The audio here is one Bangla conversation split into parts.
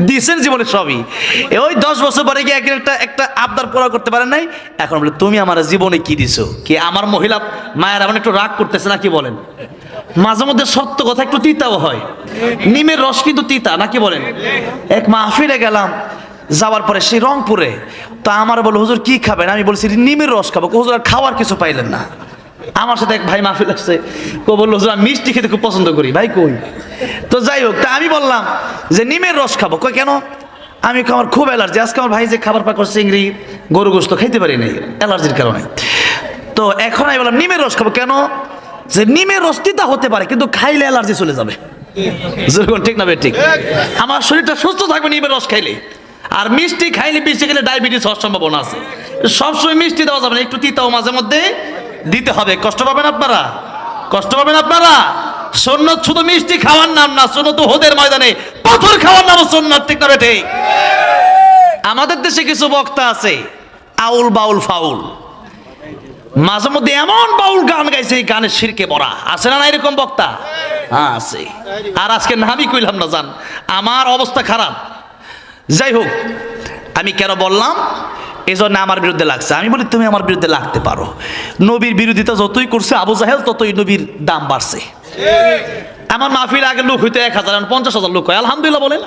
দিছেন জীবনে সবই। ওই 10 বছর পরে গিয়ে একটা আবদার পুরা করতে পারেন নাই, এখন বলে তুমি আমার জীবনে কি দিছো। কি আমার মহিলা মায়ের আমার একটু রাগ করতেছে না, কি বলেন? মাঝে মধ্যে সত্য কথা একটু তিতাও হয়। নিমের রস কিন্তু তিতা, নাকি বলেন? এক মাহফিলে গেলাম, যাওয়ার পরে সেই রংপুরে, তা আমার বলে হুজুর কি খাবেন? আমি বলছি নিমের রস খাবো। হুজুর আর খাওয়ার কিছু পাইলেন না। আমার সাথে এক ভাই মাহফিল আসছে, ও বললো হুজুর আমি মিষ্টি খেতে খুব পছন্দ করি। ভাই কই? তো যাই হোক, তা আমি বললাম যে নিমের রস খাবো। কই কেন? আমি আমার খুব অ্যালার্জি। আজকে আমার ভাই যে খাবার পাকড় চিংড়ি গরু গোশত খাইতে পারি নাই অ্যালার্জির কারণে। তো এখন আমি বললাম নিমের রস খাবো। কেন? যে নিমের রস তিতা হতে পারে, কিন্তু খাইলে অ্যালার্জি চলে যাবে। ঠিক না ভাই? ঠিক। আমার শরীরটা সুস্থ থাকবে নিমের রস খাইলে। আর মিষ্টি খাইলে, মিষ্টি খেলে ডায়াবেটিস হওয়ার সম্ভাবনা আছে। সবসময় মিষ্টি দেওয়া যাবে না, একটু তিতাও মাঝে মধ্যে দিতে হবে। কষ্ট পাবেন আপনারা, কষ্ট পাবেন আপনারা। সুন্নাত শুধু মিষ্টি খাওয়ার নাম না, সুন্নাত ওহদের ময়দানে পাথর খাওয়ার নাম সুন্নাত। ঠিক না বেঠে? আমাদের দেশে কিছু বক্তা আছে আউল বাউল ফাউল, মাঝে মধ্যে এমন বাউল গান গাইছে, এই গানের শিরকে ভরা। আছে না এরকম বক্তা? হ্যাঁ আছে। আর আজকে নামই কইলাম না, জান আমার অবস্থা খারাপ। যাই হোক, আমি কেন বললাম, এই জন্য আমার বিরুদ্ধে লাগছে। আমি বলি তুমি আমার বিরুদ্ধে লাগতে পারো। নবীর বিরোধিতা যতই করছে আবু জাহেল, ততই নবীর দাম বাড়ছে। আমার মাহফিল আগে লোক হইতে 1000, 50,000 লোক হয়। আলহামদুলিল্লাহ বলেন।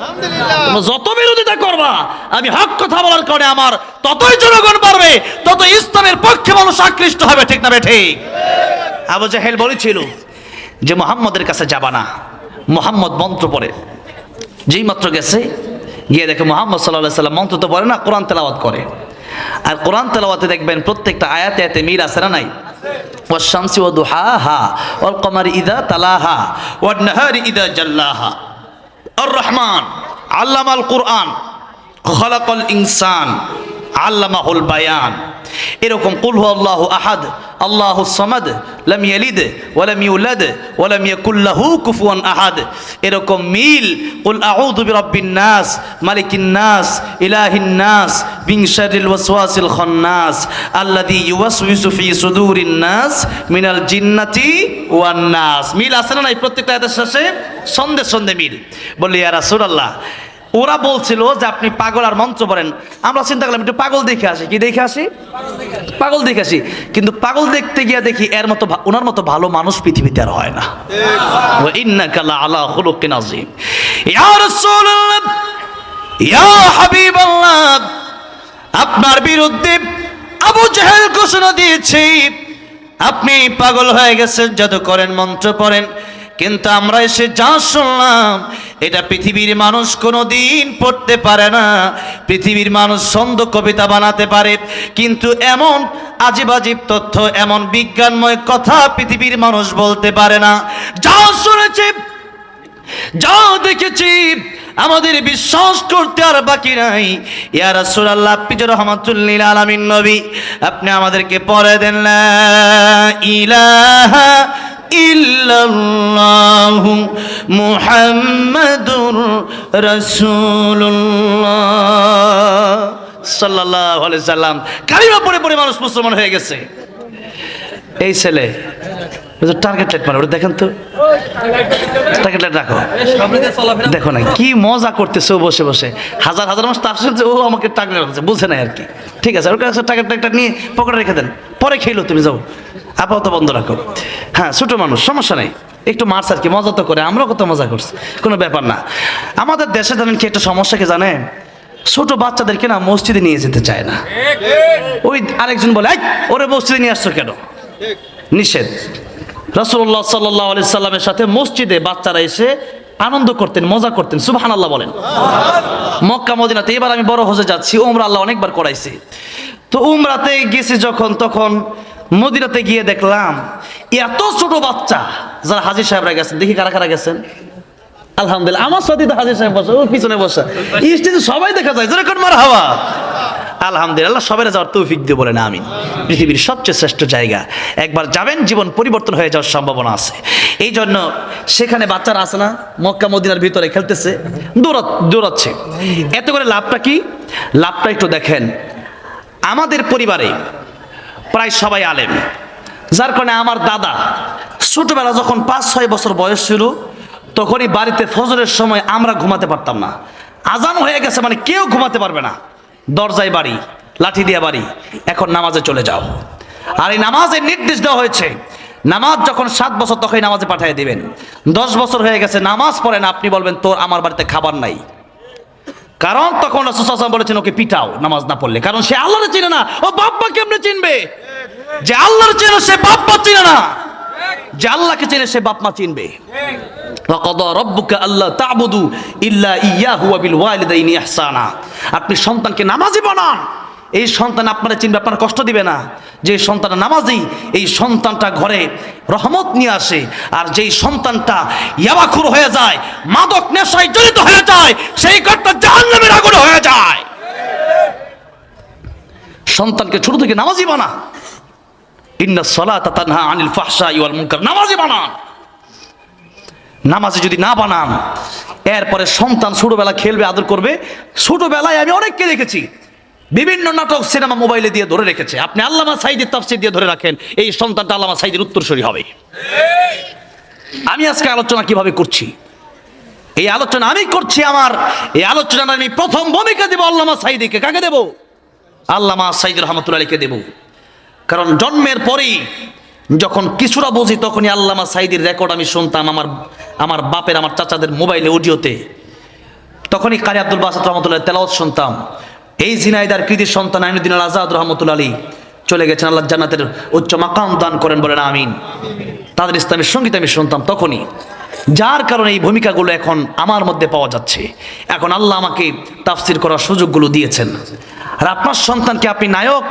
যত বিরোধিতা করবা, আমি হক কথা বলার কারণে আমার ততই জনগণ বাড়বে, তত ইসলামের পক্ষে মানুষ আকৃষ্ট হবে। ঠিক না ঠিক? আবু জাহেল বলেছিল যে মুহাম্মদের কাছে যাবা না। মুহাম্মদ মন্ত্র পড়ে, যেই মাত্র গেছে গিয়ে দেখে মুহাম্মদ সাল্লাল্লাহু আলাইহি সাল্লাম মন্ত্র তো পড়ে না, কোরআন তেলাওয়াত করে। আর কোরআন তেলাওয়াতে দেখবেন প্রত্যেকটা আয়াতে আয়াতে মিল আছে না নাই? ওয়াশ-শামসি ওয়া দুহাহা ওয়াল কমারি ইযা তালাহা ওয়ান নাহারি ইযা জাল্লাহা। আর-রহমান আল্লামাল কুরআন খালাকাল ইনসান আল্লামাহুল বায়ান। এরকম কুল হুয়াল্লাহু আহাদ আল্লাহুস সামাদ লাম ইয়ালিদ ওয়া লাম ইউলাদ ওয়া লাম ইয়াকুল লাহু কুফুয়ান আহাদ। এরকম মিল কুল আউযু বিরাব্বিন নাস মালিকিন নাস ইলাহিন নাস মিন শাররিল ওয়াসওয়াসিল খান্নাস আল্লাযী ইউওয়াসওয়িসু ফি সুদুরিন নাস মিনাল জিন্নাতি ওয়ান নাস। মিল আছে না নাই? প্রত্যেকটা আয়াতের শেষে সন্ধে সন্ধে মিল। বলি ইয়া রাসূলুল্লাহ, ওরা বলছিল যে আপনি পাগল আর মন্ত্র পড়েন। আমরা চিন্তা করলাম একটু পাগল দেখে আসি। কি দেখে আসি? পাগল দেখে আসি। কিন্তু পাগল দেখতে গিয়ে দেখি এর মতো, ওনার মতো ভালো মানুষ পৃথিবীতে আর হয় না। ওয়া ইন্নাকা লাআলা খুলুকিন আযীম। ইয়া রাসূলুল্লাহ, ইয়া হাবিবাল্লাহ, আপনার বিরুদ্ধে আবু জাহেল ঘোষণা দিয়েছে আপনি পাগল হয়ে গেছেন, জাদু করেন, মন্ত্র পড়েন। কিন্তু আমরা এসে যা শুনলাম, এটা পৃথিবীর মানুষ কোনোদিন পড়তে পারে না। পৃথিবীর মানুষ ছন্দ কবিতা বানাতে পারে, কিন্তু এমন আজীব আজীব তথ্য, এমন বিজ্ঞানময় কথা পৃথিবীর মানুষ বলতে পারে না। যা শুনেছি, যা দেখেছি, আমাদের বিশ্বাস করতে আর বাকি নাই। ইয়া রাসূলুল্লাহ, আপনি যে রাহমাতুল লিল আলামিন নবী, আপনি আমাদেরকে পড়ে দেন লা ইলাহা ইল্লাল্লাহু মুহাম্মাদুর রাসূলুল্লাহ সাল্লাল্লাহু আলাইহি সাল্লাম। কালিমা পড়ে পড়ে মানুষ মুসলমান হয়ে গেছে। এই ছেলে টার্গেট লাইট মারে, ওটা দেখেন তো, টার্গেট লাইট রাখো। দেখো না কি মজা করতেছে ও বসে বসে। হাজার হাজার মানুষ তার সাথে ও আমাকে টার্গেট রাখছে, বুঝে নাই আর কি। ঠিক আছে, ওর কাছে টার্গেট লাইটটা নিয়ে পকেটে রেখে দেন, পরে খেলো তুমি যাও, আপাতত বন্ধ রাখো। হ্যাঁ, ছোট মানুষ, সমস্যা নেই, একটু মারছ আর কি, মজা তো করে, আমরাও কত মজা করছি, কোনো ব্যাপার না। আমাদের দেশে জানেন কি একটা সমস্যা কি জানেন? ছোট বাচ্চাদেরকে না মসজিদে নিয়ে যেতে চায় না। ওই আরেকজন বলে ওরে মসজিদে নিয়ে আসছো কেন? নিষেধ। রাসূলুল্লাহ সাল্লাল্লাহু আলাইহি সাল্লামের সাথে মসজিদে বাচ্চারা এসে আনন্দ করতেন, মজা করতেন। সুবহানাল্লাহ বলেন। মক্কা মদিনাতে এবার আমি বড় হজে যাচ্ছি, উমরা আল্লাহ অনেকবার করাইছি। তো উমরাতে গেছি যখন, তখন মদিনাতে গিয়ে দেখলাম এত ছোট বাচ্চা, যারা হাজী সাহেবরা গেছেন, দেখি কারা কারা গেছেন। আলহামদুলিল্লাহ, আমার সাথে তো হাজী সাহেব বসে, ওর পিছনে বসে, স্টেজে সবাই দেখা যায়, যেরকম মারহাবা। আলহামদুলিল্লাহ, সবাই যাওয়ার তৌফিক দিয়ে বলেন আমিন। পৃথিবীর সবচেয়ে শ্রেষ্ঠ জায়গা, একবার যাবেন জীবন পরিবর্তন হয়ে যাওয়ার সম্ভাবনা আছে। এই জন্য সেখানে বাচ্চারা আছে না, মক্কা মদিনার ভিতরে খেলতেছে, দৌড়াচ্ছে। এত করে লাভটা কি? লাভটা একটু দেখেন। আমাদের পরিবারে প্রায় সবাই আলেম, যার কারণে আমার দাদা ছোটবেলা যখন 5-6 বছর বয়স ছিল, তখনই বাড়িতে ফজরের সময় আমরা ঘুমাতে পারতাম না। আজান হয়ে গেছে মানে কেউ ঘুমাতে পারবে না, দরজায় বাড়ি, লাঠি দিয়ে বাড়ি, এখন নামাজে চলে যাও। আর এই নামাজের নির্দেশ দেওয়া হয়েছে, নামাজ যখন 7 বছর তখনই নামাজে পাঠিয়ে দিবেন। 10 বছর হয়ে গেছে নামাজ পড়ে না, আপনি বলবেন তোর আমার বাড়িতে খাবার নাই, কারণ তখন রাসূল সাল্লাল্লাহু আলাইহি ওয়াসাল্লাম বলেছেন ওকে পিটাও নামাজ না পড়লে, কারণ সে আল্লাহরে চিনে না। ও বাপ্পা কেমনে চিনবে? যে আল্লাহর চেনে সে বাপ্পা চিনে না, যে আল্লাহকে চেনে সে বাপ মা চিনবে। ওয়াকাদা রাব্বুকা আল্লা তা'বুদু ইল্লা ইয়াহু ওয়া বিল ওয়ালিদাইনি ইহসানা। আপনি সন্তানকে নামাজি বানান, এই সন্তান আপনারা চিনবে, আপনার কষ্ট দিবে না। যে সন্তান নামাজি, এই সন্তানটা ঘরে রহমত নিয়ে আসে। আর যেই সন্তানটা ইয়াবাখুর হয়ে যায়, মাদক নেশায় জড়িত হয়ে যায়, সেই ঘরটা জাহান্নামের আগুনে হয়ে যায়। সন্তানকে ছোট থেকে নামাজি বানা। ইন্নাস সালাতা তানহা আনিল ফাহশাই ওয়াল মুনকার। নামাজি বানান। নামাজি যদি না বানান, এরপরে সন্তান ছোটবেলা খেলবে, আদর করবে। ছোটবেলায় আমি অনেককে দেখেছি বিভিন্ন নাটক সিনেমা মোবাইলে দিয়ে ধরে রেখেছে। আপনি আল্লামা সাঈদীর তাফসীর দিয়ে ধরে রাখেন, এই সন্তানটা আল্লামা সাঈদীর উত্তরসূরি হবে। আমি আজকে আলোচনা কিভাবে করছি, এই আলোচনা আমি করছি, আমার এই আলোচনা আমি প্রথম ভূমিকা দেব আল্লামা সাঈদীকে। কাকে দেব? আল্লামা সাঈদী রহমাতুল্লাহ আলাইহিকে দেব। কারণ জন্মের পরেই যখন কিছুটা বুঝি, তখনই আল্লামা সাঈদীর রেকর্ড আমি শুনতাম আমার বাপের, আমার চাচাদের মোবাইলে, অডিওতে। তখনই কারি আব্দুল বাসিত রহমাতুল্লাহ তেলাওয়াত শুনতাম। এই ঝিনাইদার কৃতি সন্তান আইনুদ্দিন আল আজাদ রহমাতুল্লাহ আলাইহি চলে গেছেন, আল্লাহ জান্নাতের উচ্চ মাকাম দান করেন, বলেন আমিন। তাদের ইসলামের সঙ্গীত আমি শুনতাম তখনই, যার কারণে এই ভূমিকাগুলো এখন আমার মধ্যে পাওয়া যাচ্ছে। এখন আল্লাহ আমাকে তাফসীর করার সুযোগগুলো দিয়েছেন। আর আপনার সন্তানকে আপনি নায়ক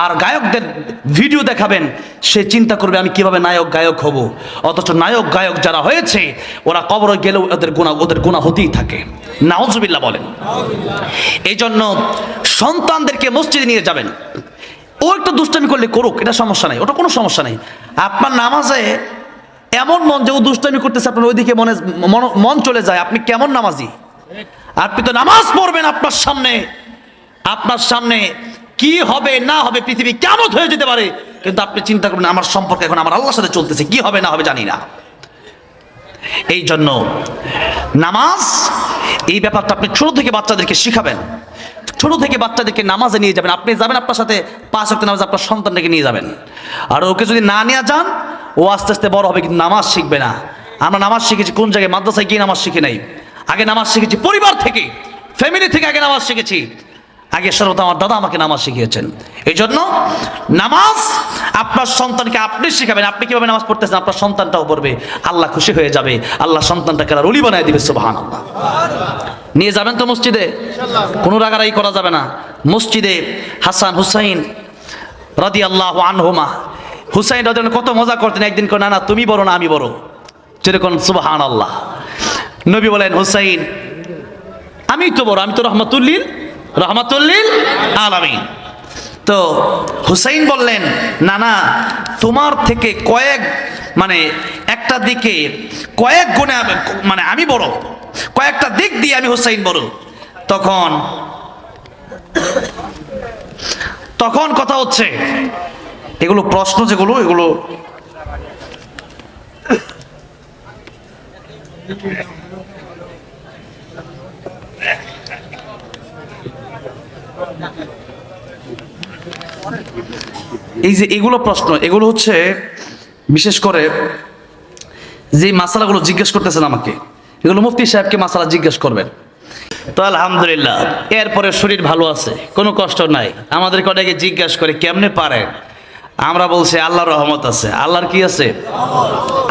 আর গায়কদের ভিডিও দেখাবেন, সে চিন্তা করবে আমি কিভাবে নায়ক গায়ক হব। অথচ নায়ক গায়ক যারা হয়েছে, ওরা কবরে গেলেও ওদের গুনাহ হতেই থাকে। নাউজুবিল্লাহ বলেন। এই জন্য সন্তানদেরকে মসজিদে নিয়ে যাবেন। ও একটু দুষ্টামি করলে করুক, এটা সমস্যা নাই, ওটা কোনো সমস্যা নেই। আপনার নামাজে এমন মন যে ও দুষ্টামি করতেছে, আপনার ওইদিকে মন চলে যায়, আপনি কেমন নামাজি? আপনি তো নামাজ পড়বেন, আপনার সামনে কি হবে না হবে, পৃথিবী কিয়ামত হয়ে যেতে পারে, কিন্তু আপনি চিন্তা করবেন আমার সম্পর্ক এখন আমার আল্লাহর সাথে চলতেছে, কি হবে না হবে জানি না। এই জন্য নামাজ, এই ব্যাপারটা আপনি ছোট থেকে বাচ্চাদেরকে শিখাবেন। ছোট থেকে বাচ্চাদেরকে নামাজে নিয়ে যাবেন। আপনি যাবেন, আপনার সাথে 5 ওয়াক্ত নামাজ আপনার সন্তানটাকে নিয়ে যাবেন। আর ওকে যদি না নিয়ে যান, ও আস্তে আস্তে বড় হবে কিন্তু নামাজ শিখবে না। আমরা নামাজ শিখেছি কোন জায়গায়? মাদ্রাসায় গিয়ে নামাজ শিখি নাই। আগে নামাজ শিখেছি পরিবার থেকে, ফ্যামিলি থেকে আগে নামাজ শিখেছি। আগে সর্বদা আমার দাদা আমাকে নামাজ শিখিয়েছেন। এই জন্য নামাজ আপনার সন্তানকে আপনি শিখাবেন। আপনি কিভাবে নামাজ পড়তেছেন, আপনার সন্তানটাও পড়বে, আল্লাহ খুশি হয়ে যাবে, আল্লাহ সন্তানটাকে রুলি বানায় দিবে। সুবহানাল্লাহ। নিয়ে যাবেন তো মসজিদে, কোনো রাগারাগি করা যাবে না। মসজিদে হাসান হুসাইন রাদিয়াল্লাহু আনহুমা, হুসাইন রাদিয়াল্লাহু কত মজা করতেন। একদিন করে, না না তুমি বড় না আমি বড়, যেরকম সুবহানাল্লাহ। নবী বলেন, হুসাইন আমি তো বড়, আমি তো রহমাতুল্লিল আলামিন। তো হুসাইন বললেন, না না তোমার থেকে একটা দিকে কয়েক গুণে আমি বড়, কয়েকটা দিক দিয়ে আমি হুসাইন বড়। তখন কথা হচ্ছে, এগুলো প্রশ্ন যেগুলো, এগুলো এই যে এগুলো প্রশ্ন, এগুলো হচ্ছে বিশেষ করে যে মাসালাগুলো জিজ্ঞেস করতেছেন আমাকে, এগুলো মুফতি সাহেবকে মাসালা জিজ্ঞেস করবেন। তো আলহামদুলিল্লাহ, এরপরে শরীর ভালো আছে, কোনো কষ্ট নাই। আমাদেরকে অনেকে জিজ্ঞাসা করে কেমনে পারে, আমরা বলছি আল্লাহর রহমত আছে। আল্লাহর কি আছে?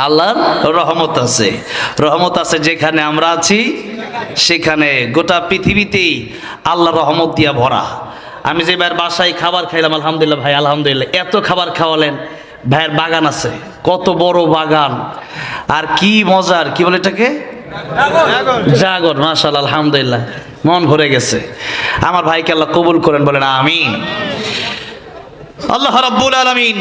আল্লাহর রহমত আছে। রহমত আছে যেখানে আমরা আছি, সেখানে গোটা পৃথিবীতেই আল্লাহর রহমত দিয়া ভরা। আমি যে ভাইয়ের বাসায় খাবার খাইলাম, আলহামদুলিল্লাহ ভাই, আলহামদুলিল্লাহ, এত খাবার খাওয়ালেন। ভাইয়ের বাগান আছে, কত বড় বাগান, আর কি মজার, কি বলে এটাকে, ড্রাগন। মাশাআল্লাহ, আলহামদুলিল্লাহ, মন ভরে গেছে। আমার ভাইকে আল্লাহ কবুল করেন, বলেন আমিন। আল্লাহ রাব্বুল আলামিন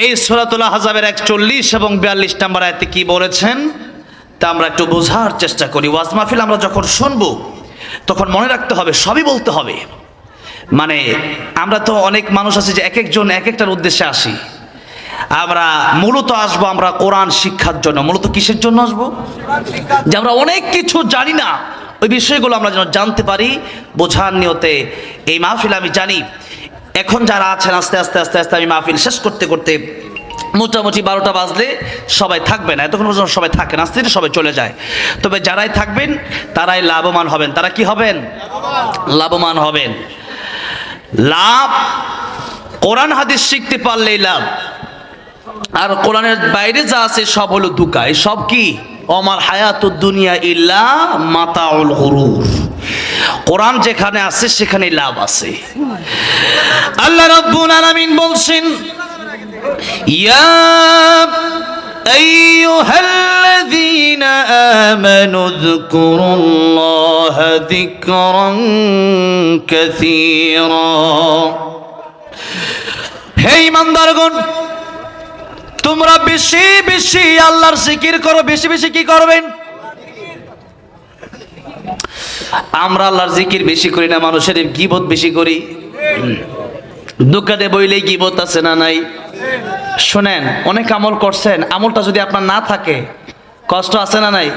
এই সূরাতুল আহজাবের 41 এবং 42 নম্বর আয়াতে কি বলেছেন তা আমরা একটু বোঝার চেষ্টা করি। ওয়াজ মাহফিল আমরা যখন শুনবো, তখন মনে রাখতে হবে, সবই বলতে হবে। আমরা তো অনেক মানুষ আছে যে এক একজন এক একটার উদ্দেশ্যে আসি। আমরা মূলত আসবো আমরা কোরআন শিক্ষার জন্য। মূলত কিসের জন্য আসবো? যে আমরা অনেক কিছু জানি না, ওই বিষয়গুলো আমরা যেন জানতে পারি, বোঝার নিয়তে এই মাহফিল আমি জানি এখন যারা আছেন আস্তে আস্তে আস্তে আস্তে আমি মাহফিল শেষ করতে করতে মোটামুটি 12টা বাজলে সবাই থাকবে না, এতক্ষণ পর্যন্ত সবাই থাকেন, আস্তে আস্তে সবাই চলে যায়। তবে যারাই থাকবেন তারাই লাভবান হবেন। তারা কি হবেন? লাভবান হবেন। লাভ কোরআন হাদিস শিখতে পারলেই লাভ, আর কোরআনের বাইরে যা আছে সব হলো দুকা। এই সব কি? ওমাল হায়াতুদ দুনিয়া ইল্লা মাতাউল গুরুর। কোরআন যেখানে আছে সেখানে লাভ আছে। আল্লাহ রাব্বুল আলামিন বলছেন, ইয়া আইয়ুহাল্লাযীনা আমানু যকুরুল্লাহা যিকরান কাসীরা। হে ঈমানদারগণ, তোমরা বেশি বেশি আল্লাহর জিকির করো। বেশি বেশি কি করবেন? আমরা আল্লাহর জিকির বেশি করি না, মানুষের গীবত বেশি করি। দোকানে বইলে গীবত আছে না নাই? শোনেন, অনেক আমল করছেন, আমলটা যদি আপনার না থাকে কষ্ট আছে না নাই?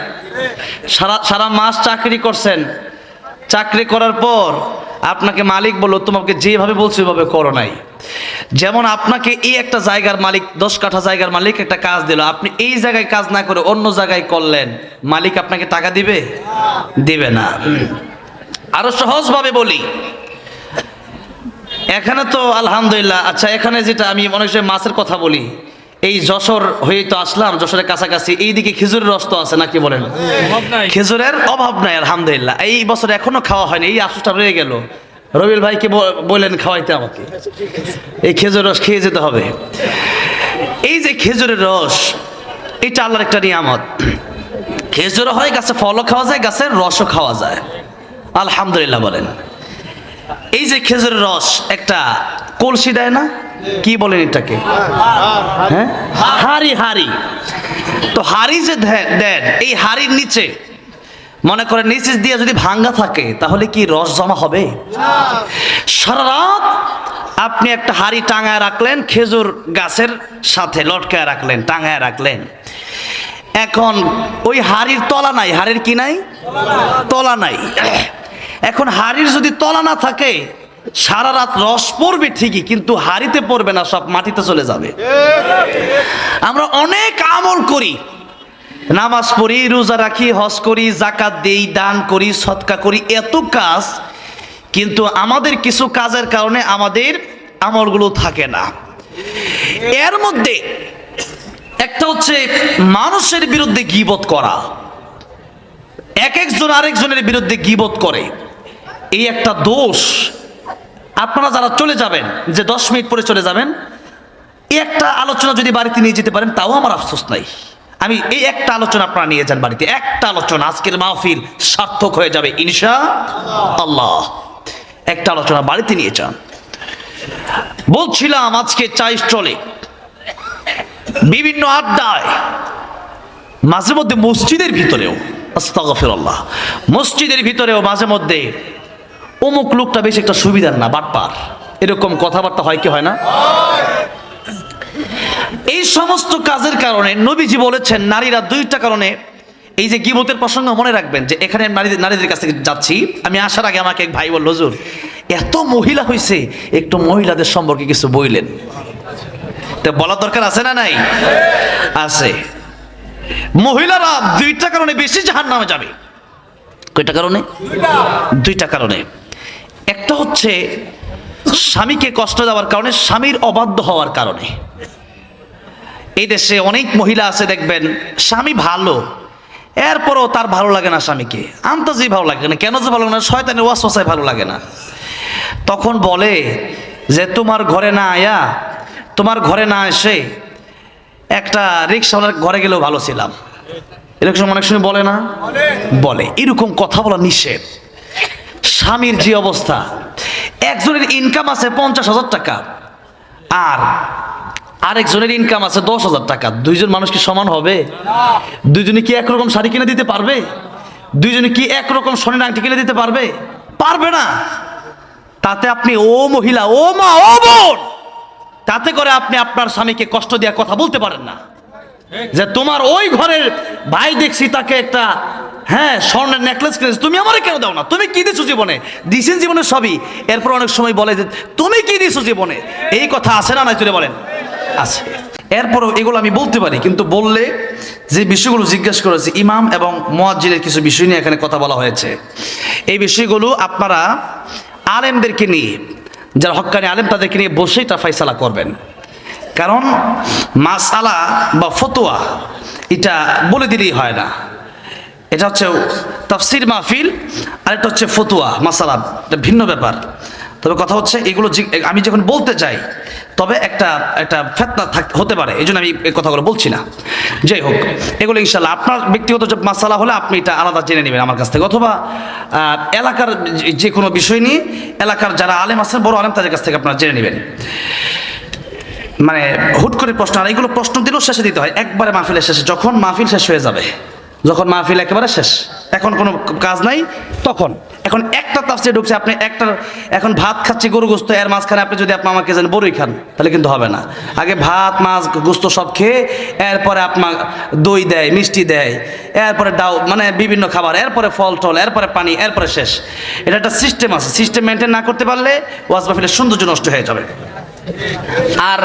সারা মাস চাকরি করছেন, চাকরি করার পর আপনাকে মালিক বলল তোমাকে যেভাবে বলছে ওইভাবে করো নাই। যেমন আপনাকে এই একটা জায়গার মালিক, 10 কাঠা জায়গার মালিক একটা কাজ দিল, আপনি এই জায়গায় কাজ না করে অন্য জায়গায় করলেন, মালিক আপনাকে টাকা দিবে? দিবে না। আরো সহজভাবে বলি, এখানে তো আলহামদুলিল্লাহ, আচ্ছা এখানে যেটা আমি অনেক সময় মাছের কথা বলি, এই যশোর হয়ে তো আসলাম, যশোরের কাছাকাছি, এইদিকে খেজুরের রস তো আছে নাকি বলেন? খেজুরের অভাব নাই আলহামদুলিল্লাহ। এই বছর এখনো খাওয়া হয়নি, এই আফসোসটা রয়ে গেল। রবিল ভাইকে বললেন খাওয়াইতে আমাকে, এই খেজুর রস খেয়ে যেতে হবে। এই যে খেজুরের রস, এটা আল্লাহর একটা নিয়ামত। খেজুরও হয়, গাছে ফলও খাওয়া যায়, গাছের রসও খাওয়া যায়, আলহামদুলিল্লাহ বলেন। এই যে খেজুরের রস একটা কলসি দেয় না, কি বলেন এটাকে? হ্যাঁ, হাড়ি। হাড়ি তো হাড়ি যে দেন, এই হাড়ির নিচে মনে করেন নিচে দিয়ে যদি ভাঙ্গা থাকে তাহলে কি রস জমা হবে? সারা রাত আপনি একটা হাড়ি টাঙায় রাখলেন, খেজুর গাছের সাথে লটকায় রাখলেন, টাঙায় রাখলেন। এখন ওই হাড়ির তলা নাই, হাড়ির কি নাই? তলা নাই। এখন হাড়ির যদি তলা না থাকে, সারা রাত রস পড়বে ঠিকই, কিন্তু হাড়িতে পড়বে না, সব মাটিতে চলে যাবে। আমরা অনেক আমল করি, নামাজ পড়ি, রোজা রাখি, হজ করি, যাকাত দেই, দান করি, সদকা করি, এত কাজ, কিন্তু আমাদের কিছু কাজের কারণে আমাদের আমলগুলো থাকে না। এর মধ্যে একটা হচ্ছে মানুষের বিরুদ্ধে গীবত করা। একজন আরেকজনের বিরুদ্ধে গীবত করে, এই একটা দোষ। আপনারা যারা চলে যাবেন, যে 10 মিনিট পরে চলে যাবেন, এই একটা আলোচনা যদি বাড়িতে নিয়ে যেতে পারেন তাও আমার আফসোস নাই। আমি এই একটা আলোচনা আপনারা নিয়ে যান বাড়িতে, একটা আলোচনা, আজকের মাহফিল সার্থক হয়ে যাবে ইনশাআল্লাহ। একটা আলোচনা বাড়িতে নিয়ে যান। বলছিলাম আজকে চাই চলে বিভিন্ন আড্ডায়, মাঝে মধ্যে মসজিদের ভিতরেও, আস্তাগফিরুল্লাহ, মসজিদের ভিতরেও মাঝে মধ্যে অমুক লোকটা বেশ একটা সুবিধার না, বাটপার, এরকম কথাবার্তা হয় কি হয় না? এই সমস্ত কাজের কারণে নবীজি বলেছেন নারীরা 2টা কারণে, এই যে গীবতের প্রসঙ্গ মনে রাখবেন, যে এখানে নারীদের কাছে যাচ্ছি, আমি আসার আগে আমাকে এক ভাই বলল, হুজুর এত মহিলা হয়েছে, একটু মহিলাদের সম্পর্কে কিছু বললেন। তো বলার দরকার আছে না নাই? আছে। মহিলারা 2টা কারণে বেশি জাহান্নামে যাবে। কয়টা কারণে? 2টা কারণে। একটা হচ্ছে স্বামীকে কষ্ট দেওয়ার কারণে, স্বামীর অবাধ্য হওয়ার কারণে। এই দেশে অনেক মহিলা আছে দেখবেন, স্বামী ভালো, এরপরও তার ভালো লাগে না স্বামীকে, আন্তাজেই ভালো লাগে না। কেন যে ভালো লাগে না? শয়তানের ওয়াসওয়াসায় ভালো লাগে না। তখন বলে যে তোমার ঘরে না আয়া, তোমার ঘরে না এসে একটা রিক্সাওয়ালার ঘরে গেলেও ভালো ছিলাম, এরকম অনেক সময় বলে না? বলে। এরকম কথা বলা নিষেধ। স্বামীর যে অবস্থা, একজনের ইনকাম আছে 50,000 টাকা, আর আরেকজনের ইনকাম আছে 10,000 টাকা, 2জন মানুষ কি সমান হবে? 2জনে কি একরকম শাড়ি কিনে দিতে পারবে? 2জনে কি একরকম সোনার আংটি কিনে দিতে পারবে? পারবে না। তাতে আপনি, ও মহিলা, ও মা, ও বোন, তাতে করে আপনি আপনার স্বামীকে কষ্ট দেওয়ার কথা বলতে পারেন না, যে তোমার ওই ঘরের ভাই দেখছি তাকে একটা হ্যাঁ স্বর্ণের নেকলেস কিনেছো, তুমি আমারে কেন দাও না? তুমি কি দিছো জীবনে? দিছেন জীবনে সবই, এরপর অনেক সময় বলে যে তুমি কি দিছো জীবনে। এই কথা আছে না নাই? তুলে বলেন আছে। এরপরও এগুলো আমি বলতে পারি, কিন্তু বললে যে বিষয়গুলো জিজ্ঞেস করেছে ইমাম এবং মুয়াজ্জিনের কিছু বিষয় নিয়ে এখানে কথা বলা হয়েছে, এই বিষয়গুলো আপনারা আলেমদেরকে নিয়ে, যারা হক্কানি আলেম তাদেরকে নিয়ে বসেই এটা ফয়সালা করবেন। কারণ মাসালা বা ফতোয়া এটা বলে দিলেই হয় না, এটা হচ্ছে তাফসির মাহফিল আর এটা হচ্ছে ফতোয়া মাসালা, এটা ভিন্ন ব্যাপার। তবে কথা হচ্ছে এগুলো আমি যখন বলতে চাই তবে একটা ফেতনা হতে পারে, এই জন্য আমি এই কথাগুলো বলছি না। যাই হোক, এগুলো ইনশাল্লাহ আপনার ব্যক্তিগত মাসালা হলে আপনি এটা আলাদা জেনে নেবেন আমার কাছ থেকে, অথবা এলাকার যে কোনো বিষয় নিয়ে এলাকার যারা আলেম আছেন, বড় আলেম, তাদের কাছ থেকে আপনারা জেনে নেবেন। মানে হুট করে প্রশ্ন, আর এইগুলো প্রশ্ন দিলেও শেষে দিতে হয়, একবারে মাহফিলের শেষে, যখন মাহফিল শেষ হয়ে যাবে, যখন মাহফিল একেবারে শেষ, এখন কোনো কাজ নাই তখন। এখন একটা তাফসীর ঢুকছে, আপনি একটা এখন ভাত খাচ্ছি গরু গোস্ত, এর মাঝখানে আপনি যদি আপনি আমাকে যেন বড়ই খান, তাহলে কিন্তু হবে না। আগে ভাত মাছ গোস্ত সব খেয়ে এরপরে আপনার দই দেয়, মিষ্টি দেয়, এরপরে ডাউ মানে বিভিন্ন খাবার, এরপরে ফল টল, এরপরে পানি, এরপরে শেষ। এটা একটা সিস্টেম আছে, সিস্টেম মেনটেন না করতে পারলে ওয়াজ মাহফিলের সৌন্দর্য নষ্ট হয়ে যাবে। আর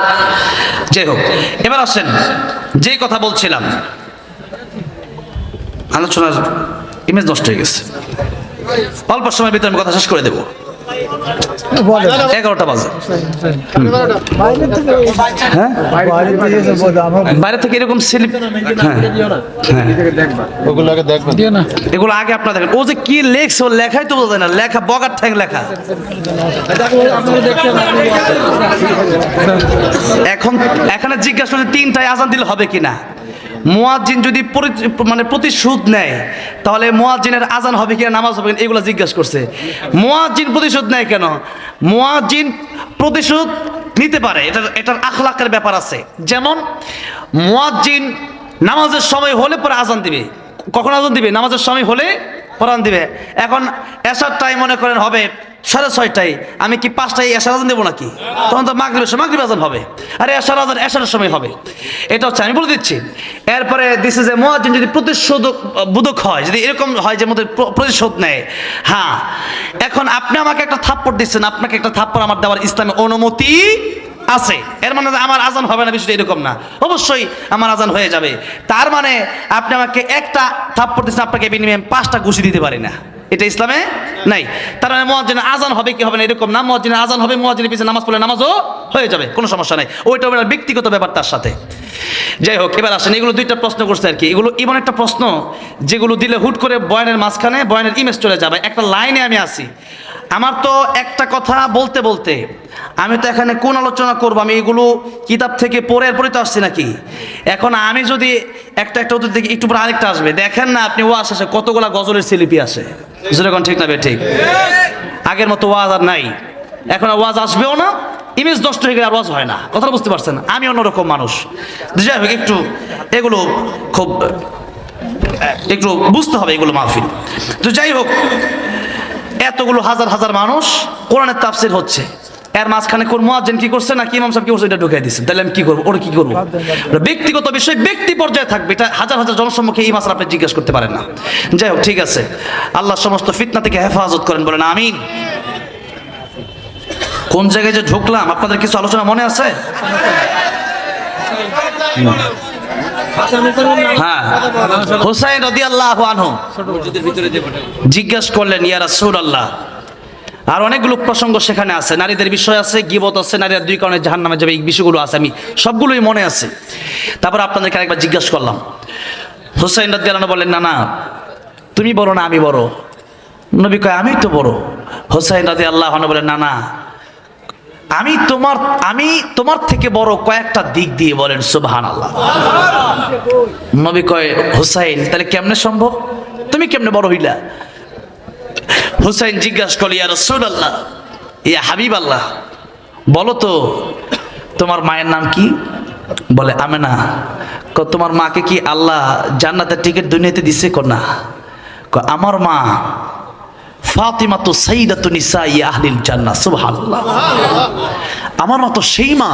যাই হোক, এবার আসেন যে কথা বলছিলাম, আলোচনার ইমেজ নষ্ট হয়ে গেছে, অল্প সময়ের ভিতরে আমি কথা শেষ করে দেবো। 11টা বাজে। হ্যাঁ, বাইরে থেকে এরকম স্লিপ, এগুলো আগে আপনারা দেখেন। ও যে কি লেখছে, ও লেখাই তো বোঝা যায় না, লেখা বগার ঠ্যাং লেখা। এখন এখানে জিজ্ঞাসা করছে 3টায় আজান দিলে হবে কিনা। মুয়াজ্জিন যদি মানে প্রতিশোধ নেয় তাহলে মুয়াজ্জিনের আজান হবে কিনা, নামাজ হবে কিনা, এগুলো জিজ্ঞাসা করছে। মুয়াজ্জিন প্রতিশোধ নেয় কেন? মুয়াজ্জিন প্রতিশোধ নিতে পারে, এটার আখলাকের ব্যাপার আছে। যেমন মুয়াজ্জিন নামাজের সময় হলে পরে আজান দিবে। কখন আজান দিবে? নামাজের সময় হলে পরে আজান দিবে। এখন এশার টাইম মনে করেন হবে 6:30, আমি কি 5টায় এশার আজান দেবো নাকি? তখন তো মাগরিব আজান হবে, আরে এশার আজান এশারের সময় হবে। এটা হচ্ছে আমি বলে দিচ্ছি। এরপরে দিছে যে মুয়াজ্জিন যদি প্রতিশোধ বোধক হয়, যদি এরকম হয় যে মধ্যে প্রতিশোধ নেয়, হ্যাঁ, এখন আপনি আমাকে একটা থাপ্পড় দিচ্ছেন, আপনাকে একটা থাপ্পড় আমার দেওয়ার ইসলামে অনুমতি আছে। এর মানে আমার আজান হবে না বিষয়টা এরকম না, অবশ্যই আমার আজান হয়ে যাবে। তার মানে আপনি আমাকে একটা থাপ্পড় দিচ্ছেন, আপনাকে বিনিময়ে 5টা ঘুষি দিতে পারি না, এটা ইসলামে নাই। তার মানে মুয়াজ্জিনের আজান হবে কি হবে না এরকম না, মুয়াজ্জিনের আজান হবে, মুয়াজ্জিনের পিছনে নামাজ পড়লে নামাজও হয়ে যাবে, কোনো সমস্যা নাই। ওইটা ওনার ব্যক্তিগত ব্যাপার তার সাথে। যাই হোক, এবার আসেন, এগুলো 2টা প্রশ্ন করছে আর কি। এগুলো এমন একটা প্রশ্ন যেগুলো দিলে হুট করে বয়ানের মাঝখানে বয়ানের ইমেজ চলে যাবে। একটা লাইনে আমি আসি, আমার তো একটা কথা বলতে বলতে আমি তো এখানে কোন আলোচনা করবো, আমি এগুলো কিতাব থেকে পড়ে এরপরে তো আসছি নাকি। এখন আমি যদি একটা উত্তর দেখি, একটু পরে আরেকটা আসবে, দেখেন না আপনি ওয়াজ আসে কতগুলা গজলের সিলিপি আসে, যেরকম ঠিক না বে ঠিক। আগের মতো ওয়াজ আর নাই, এখন আর ওয়াজ আসবেও না, ইমেজ নষ্ট হয়ে গেলে আর ওয়াজ হয় না। কথা বুঝতে পারছেন? আমি অন্যরকম মানুষ। যাই হোক, একটু এগুলো খুব একটু বুঝতে হবে এগুলো মাহফিল। তো যাই হোক, এতগুলো হাজার হাজার মানুষ কোরআনের তাফসীর হচ্ছে, এর মাঝখানে কোন মুয়াজ্জিন কি করছে না কি ইমাম সাহেব কি করছে এটা ঢুকাই দিচ্ছেন, তাহলে আমি কি করবো? ওরা কি করবো? ব্যক্তিগত বিষয় ব্যক্তি পর্যায়ে থাকবে, এটা হাজার হাজার জনসম্মুখে এই মাসলা আপনি জিজ্ঞেস করতে পারেন না। যাই হোক, ঠিক আছে, আল্লাহ সমস্ত ফিতনা থেকে হেফাজত করেন, বলেন আমিন। কোন জায়গায় যে ঢুকলাম, আপনাদের কিছু আলোচনা মনে আছে? হ্যাঁ, হুসাইন রাদিয়াল্লাহু আনহু জিজ্ঞেস করলেন, ইয়া রাসূলুল্লাহ, আর অনেকগুলো প্রসঙ্গ সেখানে আছে, নারীদের বিষয় আছে, গীবত আছে, নারীরা 2 কারণে জাহান্নামে যাবে, এই বিষয়গুলো আছে, আমি সবগুলোই মনে আছে। তারপর আপনাদেরকে আরেকবার জিজ্ঞেস করলাম। হুসাইন রাদিয়াল্লাহু আনহু বললেন, না না, তুমি বড় না আমি বড়? নবী কয়, আমি তো বড়। হুসাইন রাদিয়াল্লাহু আনহু বলেন, না না, আমি তোমার থেকে বড় কয়েকটা দিক দিয়ে। বলেন সুবহানাল্লাহ। নবী কয়, হুসাইন তাহলে কেমনে সম্ভব, তুমি কেমনে বড় হইলা? হুসাইন জিজ্ঞাসা করল, ইয়া রাসূলুল্লাহ, ইয়া হাবিবাল্লাহ, বলো তো তোমার মায়ের নাম কি? বলে আমেনা। তোমার মাকে কি আল্লাহ জান্নাতের টিকিট দুনিয়াতে দিছে? না। আমার মা ফাতিমাতু সাইয়্যিদাতু নিসাই আহলিল জান্নাহ। সুবহানাল্লাহ। আমার মা তো সেই মা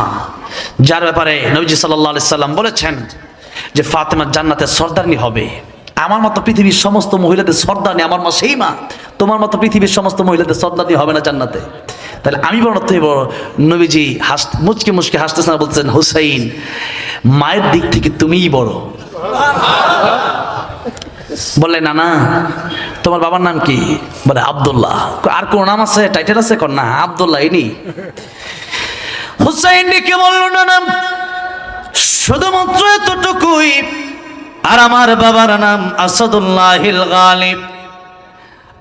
যার ব্যাপারে নবীজি সাল্লাল্লাহু আলাইহি সাল্লাম বলেছেন যে ফাতিমা জান্নাতের সর্দারনি হবে। আমার মতো পৃথিবীর সমস্ত মহিলাদের সর্দানি আমার মা সেই মা, তোমার মতো পৃথিবীর সমস্ত মহিলাদের সর্দানি হবে না জান্নাতে। তাহলে আমি বড় তুই বড়। নবীজি মুচকে মুচকে হাসতেছেন আর বলছেন, হুসাইন মায়ের দিক থেকে তুমিই বড়। বললে না না তোমার বাবার নাম কি? বলে আব্দুল্লাহ। আর কোন নাম আছে, টাইটেল আছে? কোন না, আব্দুল্লাহ ইনি। হুসাইন ডেকে বলল, না নাম শুধুমাত্র এতটুকুই, আর আমার বাবার নাম আসাদুল্লাহিল গালিব।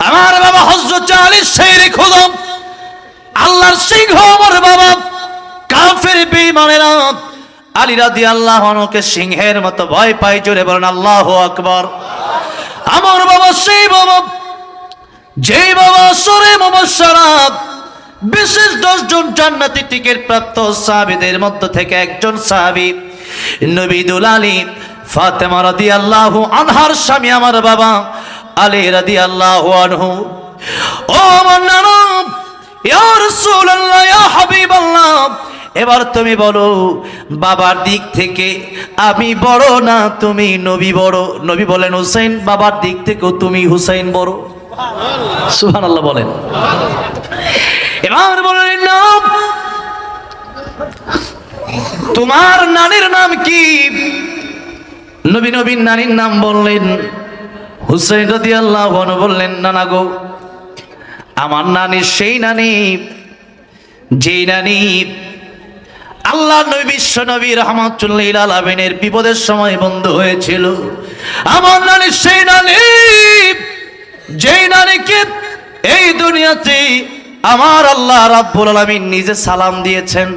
আমার বাবা হযরত আলী শেরে খুদম, আল্লাহর সিংহ আমার বাবা। কাফের বেঈমানেরা আলী রাদিয়াল্লাহু আনহুকে সিংহের মতো ভয় পায়। জোরে বলেন আল্লাহু আকবার। আমার বাবা সেই বাবা, যেই বাবা সূরা মুবাশশারাত বিশেষ 10 জন জান্নাতি টিকিট প্রাপ্ত সাহাবীদের মধ্য থেকে একজন সাহাবী নবী দুলালী ফাতেমা রাদিয়াল্লাহু আনহার স্বামী আমার বাবা আলী রাদিয়াল্লাহু আনহু। ও আমার নানা, ইয়া রাসূলুল্লাহ, ইয়া হাবিবাল্লাহ, এবার তুমি বলো বাবার দিক থেকে আমি বড় না তুমি নবী বড়? নবী বলেন, হুসাইন বাবার দিক থেকেও তুমি হুসাইন বড়। সুবহানাল্লাহ বলেন। এবার বলেন, না তোমার নানির নাম কি? নবীর নানির নাম বললেন হুসাইন রাদিয়াল্লাহু আনহু। বললেন, নানা গো, আমার নানি সেই নানি যেই নানি আল্লাহ নবী বিশ্ব নবী রাহমাতুল্লাহ লিল আলামিনের বিপদের সময় বন্ধু হয়েছিল। আমার নানি সেই নানি যেই নানিকে এই দুনিয়াতে আমার আল্লাহ রাব্বুল আলামিন নিজে সালাম দিয়েছেন।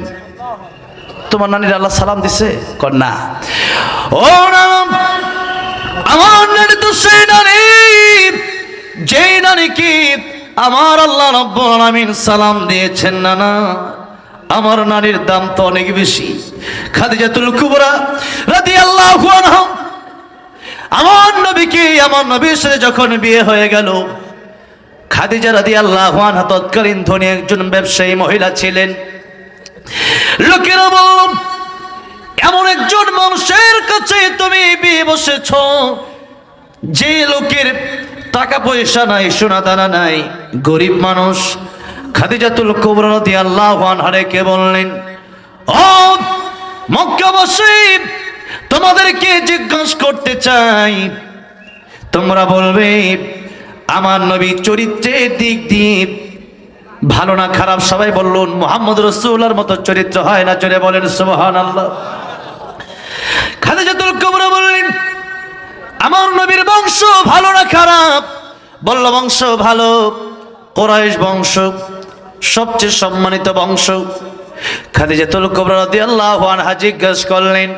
তোমার নানির আল্লাহ সালাম দিছে? কর না। ও নানা, আমার নানি তো সেই নানি যেই নানিকে আমার আল্লাহ রাব্বুল আলামিন সালাম দিয়েছেন। নানা, আমার নানির দাম তো অনেক বেশি। খাদিজাতুল কুবরা রাদিয়াল্লাহু আনহা আমার নবীকে, আমার নবীর সাথে যখন বিয়ে হয়ে গেল, খাদিজা রাদিয়াল্লাহু আনহা তৎকালীন ধনী একজন ব্যবসায়ী মহিলা ছিলেন। লোকেরা বলল, এমন একজন মানুষের কাছে তুমি বিয়ে বসেছ যে লোকের টাকা পয়সা নাই, সোনা দানা নাই, গরিব মানুষ। খাদিজাতুল কুবরা রাদিয়াল্লাহু আনহা কে বললেন, ও মক্কাবাসী, তোমাদেরকে জিজ্ঞাসা করতে চাই, তোমরা বলবে আমার নবী চরিত্রের দিক দিয়ে ভালো না খারাপ? সবাই বললেন, মুহাম্মদ রাসূলুল্লাহর মতো চরিত্র হয় না। জোরে বলেন সুবহানাল্লাহ। খাদিজাতুল কুবরা বললেন, আমার নবীর বংশ ভালো না খারাপ? বলল, বংশ ভালো, কুরাইশ বংশ, সবচেয়ে সম্মানিত বংশ। খাদিজাতুল কুবরা রাদিয়াল্লাহু আনহা জিজ্ঞাসা করলেন,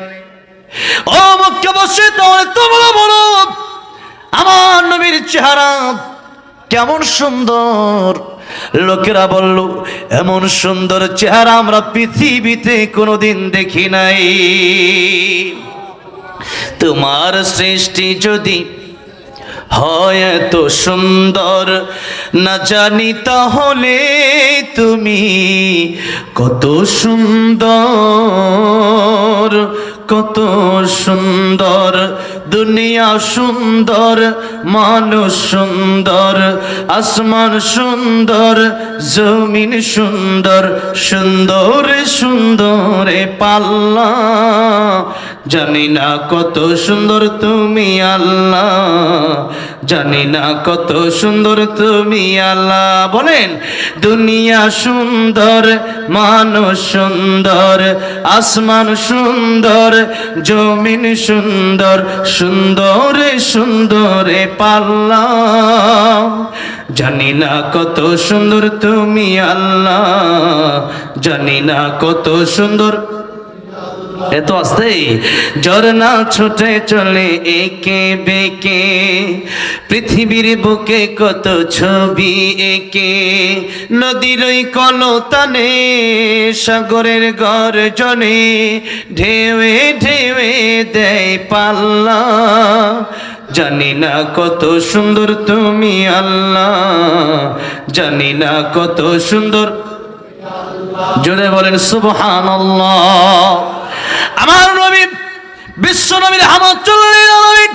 ও মক্কাবাসী, তাহলে তোমরা বলো আমার নবীর চেহারা কেমন সুন্দর? লোকেরা বলল, এমন সুন্দর চেহারা আমরা পৃথিবীতে কোনোদিন দেখি নাই। তোমার সৃষ্টি যদি হয় এত সুন্দর, না জানি তাহলে তুমি কত সুন্দর, কত সুন্দর। দুনিয়া সুন্দর, মানুষ সুন্দর, আসমান সুন্দর, জমিন সুন্দর, সুন্দর সুন্দরে পাল্লা। জানি না কত সুন্দর তুমি আল্লাহ, জানি না কত সুন্দর তুমি আল্লাহ। বলেন, দুনিয়া সুন্দর, মানুষ সুন্দর, আসমান সুন্দর, জমিন সুন্দর, সুন্দর সুন্দরে পাল্লা। জানি না কত সুন্দর তুমি আল্লাহ, জানি না কত সুন্দর। এত আস্তে ঝরনা ছুটে চলে একে বেঁকে, পৃথিবীর বুকে কত ছবি একে। নদীর ওই কলতানে, সাগরের গর্জনে, ঢেউে ঢেউে দেয় পাল্লা। জানি না কত সুন্দর তুমি আল্লাহ, জানি না কত সুন্দর। জোরে বলেন সুবহানাল্লাহ। আমার নবী বিশ্ব নবী রাহমাতুল্লিল আলামিন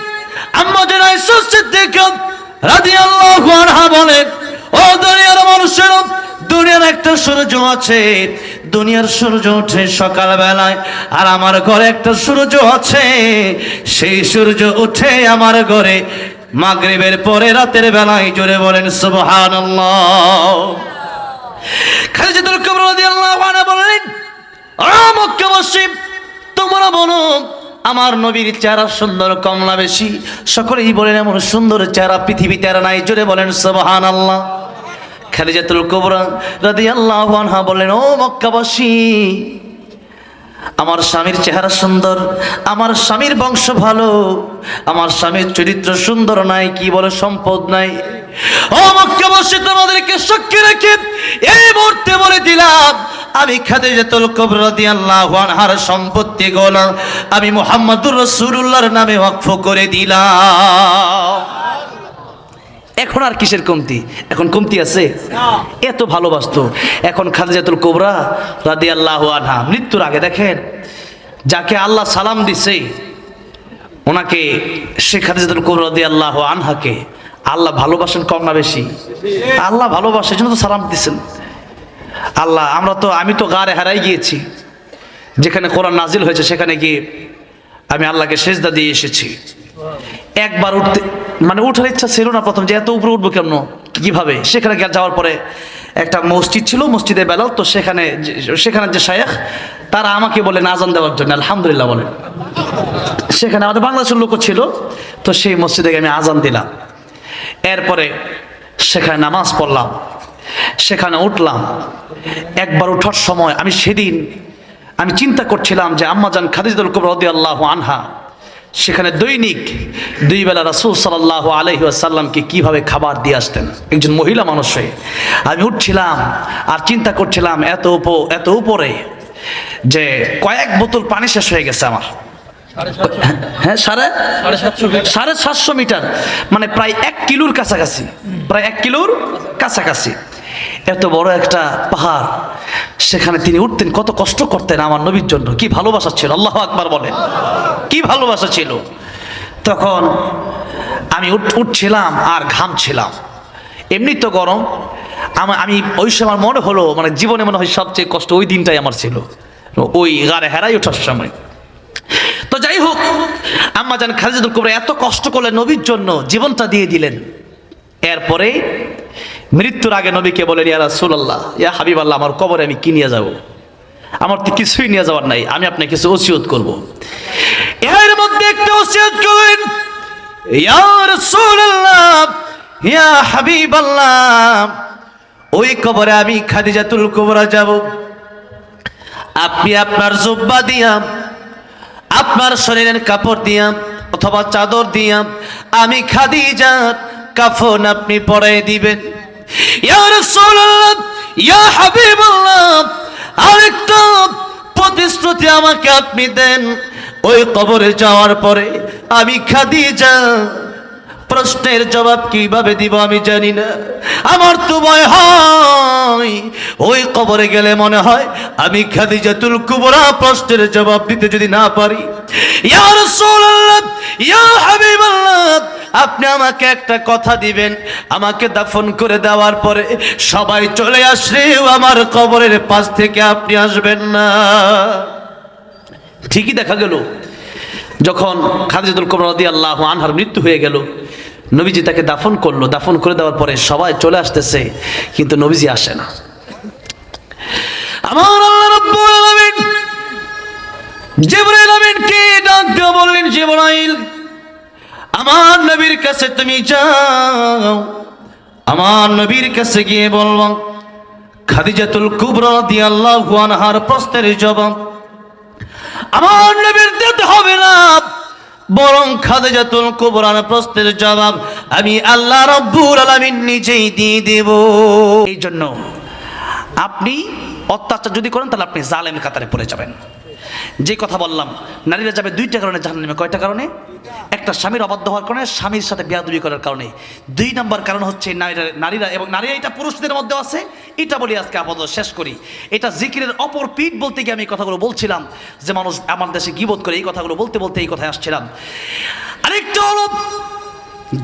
আম্মা জান আয়েশা সিদ্দিকা রাদিয়াল্লাহু আনহা বলেন, ও দুনিয়ার মানুষেরা, দুনিয়ার একটা সূর্য আছে, দুনিয়ার সূর্য ওঠে সকাল বেলায়, আর আমার ঘরে একটা সূর্য আছে, সেই সূর্য উঠে আমার ঘরে মাগরিবের পরে রাতের বেলায়। জোরে বলেন সুবহানাল্লাহ। খাদিজাতুল কুবরা রাদিয়াল্লাহু আনহা বলেন, ও মক্কাবাসী, তোমরা বলো আমার নবীর চেহারা সুন্দর কমলা বেশি? সকলেই বলেন এমন সুন্দর চেহারা পৃথিবীতে আর নাই। জোরে বলেন সুবহানাল্লাহ। খাদিজাতুল কুবরা রাদিয়াল্লাহু আনহা বলেন, ও মক্কাবাসী, আমার স্বামীর চেহারা সুন্দর, আমার স্বামীর বংশ ভালো, আমার স্বামীর চরিত্র সুন্দর নাই, কি বলে সম্পদ নাই। ও মক্কাবাসী, তোমাদেরকে সাক্ষী রেখে এই মুহূর্তে বলে দিলাম, আমি খাদিজাতুল কুবরা রাদিয়াল্লাহু আনহার সম্পত্তিগুলো আমি মুহাম্মদুর রাসূলুল্লাহর নামে ওয়াকফ করে দিলাম। এখন আর কিসের কমতি? এখন কমতি আছে? এত ভালোবাসতো। এখন খাদিজাতুল কুবরা রাদিয়াল্লাহু আনহা মৃত্যুর আগে দেখেন, যাকে আল্লাহ সালাম দিছে ওনাকে, সে খাদিজাতুল কুবরা রাদিয়াল্লাহু আনহাকে আল্লাহ ভালোবাসেন কম না বেশি? আল্লাহ ভালোবাসে, জন্য তো সালাম দিচ্ছেন আল্লাহ। আমি তো গারে হারাই গিয়েছি, যেখানে কোরআন নাজিল হয়েছে সেখানে গিয়ে আমি আল্লাহকে সেজদা দিয়ে এসেছি। একবার উঠতে মানে উঠার ইচ্ছা ছিল না প্রথম, যে এত উপরে উঠবো কেমন, কিভাবে। সেখানে যাওয়ার পরে একটা মসজিদ ছিল, মসজিদে বেলাল, তো সেখানে যে শায়েখ তারা আমাকে বলে আজান দেওয়ার জন্য, আলহামদুলিল্লাহ বলে। সেখানে আমাদের বাংলাদেশের লোকও ছিল, তো সেই মসজিদে আমি আজান দিলাম। এরপরে সেখানে নামাজ পড়লাম, সেখানে উঠলাম। একবার ওঠার সময় সেদিন আমি চিন্তা করছিলাম যে আম্মাজান খাদিজাতুল কুবরা রাদিয়াল্লাহু আনহা সেখানে দৈনিক 2 বেলা রাসূল সাল্লাল্লাহু আলাইহি ওয়াসাল্লামকে কিভাবে খাবার দিয়ে আসতেন, একজন মহিলা মানুষ হয়ে। আমি উঠছিলাম আর চিন্তা করছিলাম এত উপরে যে কয়েক বোতল পানি শেষ হয়ে গেছে আমার। হ্যাঁ, 750 মিটার, মানে প্রায় 1 কিলোর কাছাকাছি, প্রায় 1 কিলোর কাছাকাছি। এত বড় একটা পাহাড়, সেখানে তিনি উঠতেন, কত কষ্ট করতেন আমার নবীর জন্য। কি ভালোবাসা ছিল, আল্লাহু আকবার বলেন, কি ভালোবাসা ছিল। তখন আমি উঠছিলাম আর ঘামছিলাম, এমনি তো গরম। আমি ওই সময় আমার মনে হলো, মানে জীবনে মনে হয় সবচেয়ে কষ্ট ওই দিনটাই আমার ছিল, ওই গাড়ে হেরাই ওঠার সময়। তো যাই হোক, আম্মাজান খাদিজাতুল কুবরা এত কষ্ট করলেন নবীর জন্য, জীবনটা দিয়ে দিলেন। এরপরে মৃত্যুর আগে নবীকে বলেন, ইয়া রাসূলুল্লাহ, ইয়া হাবিবাল্লাহ, আমার কবরে আমি কি নিয়ে যাব? আমার তো কিছুই নিয়ে যাওয়ার নাই, আমি আপনাকে কিছু ওসিয়ত করব। এর মধ্যে একটা ওসিয়ত করলেন, ইয়া রাসূলুল্লাহ, ইয়া হাবিবাল্লাহ, ওই কবরে আমি খাদিজাতুল কুবরা যাব। আপনি আপনার জুব্বা দিয়া, আপনার শরীরের কাপড় দিয়া অথবা চাদর দিয়া আমি খাদিজার কাফন আপনি পরাই দিবেন। ইয়া রাসূলুল্লাহ, ইয়া হাবিবাল্লাহ, আরেকটা প্রতিশ্রুতি আমাকে আপনি দেন, ওই কবরে যাওয়ার পরে আমি খাদিজা প্রশ্নের জবাব কিভাবে দিব আমি জানি না। আমার তো ভয় হয় ওই কবরে গেলে মনে হয় আমি খাদিজাতুল কুবরা প্রশ্নের জবাব দিতে যদি না পারি। ইয়া রাসূলুল্লাহ, ইয়া হাবিবাল্লাহ, আপনি আমাকে একটা কথা দিবেন, আমাকে দাফন করে দেওয়ার পরে সবাই চলে আসলেও আমার কবরের পাশ থেকে আপনি আসবেন না। ঠিকই দেখা গেল, যখন খাদিজাতুল কুবরা রাদিয়াল্লাহু আনহার মৃত্যু হয়ে গেল, নবীজি তাকে দাফন করলো। দাফন করে দেওয়ার পরে সবাই চলে আসতেছে, কিন্তু নবীজি আসে না। আমার আল্লাহ রাব্বুল আলামিন জিবরাইল আমিনকে ডাক দিয়ে বললেন, জিবরাইল, আমার নবীর কাছে তুমি যাও, আমার নবীর কাছে গিয়ে বলবো খাদিজাতুল কুবরা রাদিয়াল্লাহু আনহার প্রশ্নের জবাব আমার নবীর দিতে হবে না, বরং খাদিজাতুল কুবরার প্রশ্নের জবাব আমি আল্লাহ রাব্বুল আলামিন নিজেই দিয়ে দেব। এই জন্য আপনি অত্যাচার যদি করেন তাহলে আপনি জালেম কাতারে পড়ে যাবেন। যে কথা বললাম, নারীরা যাবে দুইটা কারণে জাহান্নামে। কয়টা কারণে? একটা স্বামীর অবাধ্য হওয়ার কারণে, স্বামীর সাথে বেয়াদবি করার কারণে। 2 নম্বর কারণ হচ্ছে নারীরা এবং নারীরা, এটা পুরুষদের মধ্যে আছে। এটা বলি আজকে আপাতত শেষ করি। এটা জিকিরের অপর পিঠ বলতে গিয়ে আমি এই কথাগুলো বলছিলাম যে মানুষ আমার দেশে গীবত করে, এই কথাগুলো বলতে বলতে এই কথায় আসছিলাম। আরেকটা হলো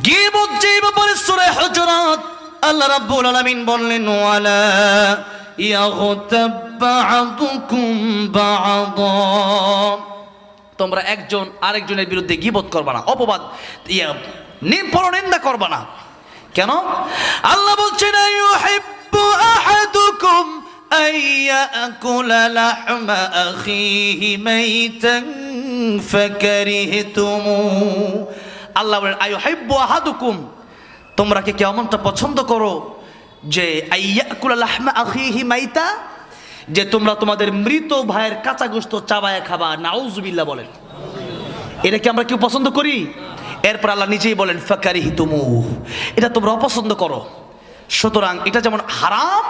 গীবত, যে ব্যাপারে সূরা হুজুরাত আল্লাহ রাব্বুল আলামিন বললেন, ওয়ালা ইয়াগতাব বা'দুকুম বা'দা, তোমরা একজন আরেকজনের বিরুদ্ধে গীবত করবা না, অপবাদ পরনিন্দা করবা না। কেন? আল্লাহ বলছেন, আইয়ুহিব্বু আহাদুকুম আইয়াকুলা লাহমা আখিহি মাইতান ফাকারিহতুমু। আল্লাহ বলেন, আইয়ুহিব্বু আহাদুকুম, তোমরা কি কেমনটা পছন্দ করো যে আইয়াকুলা লাহমা আখিহি মাইতা, যে তোমরা তোমাদের মৃত ভাইয়ের কাঁচা গোশত চাবায়া খাবা। নাউজুবিল্লাহ বলেন, এটা কি আমরা কেউ পছন্দ করি? এরপর আল্লাহ নিজেই বলেন, ফাকারিহতুমু, এটা তোমরা অপছন্দ করো। সুতরাং এটা যেমন হারাম,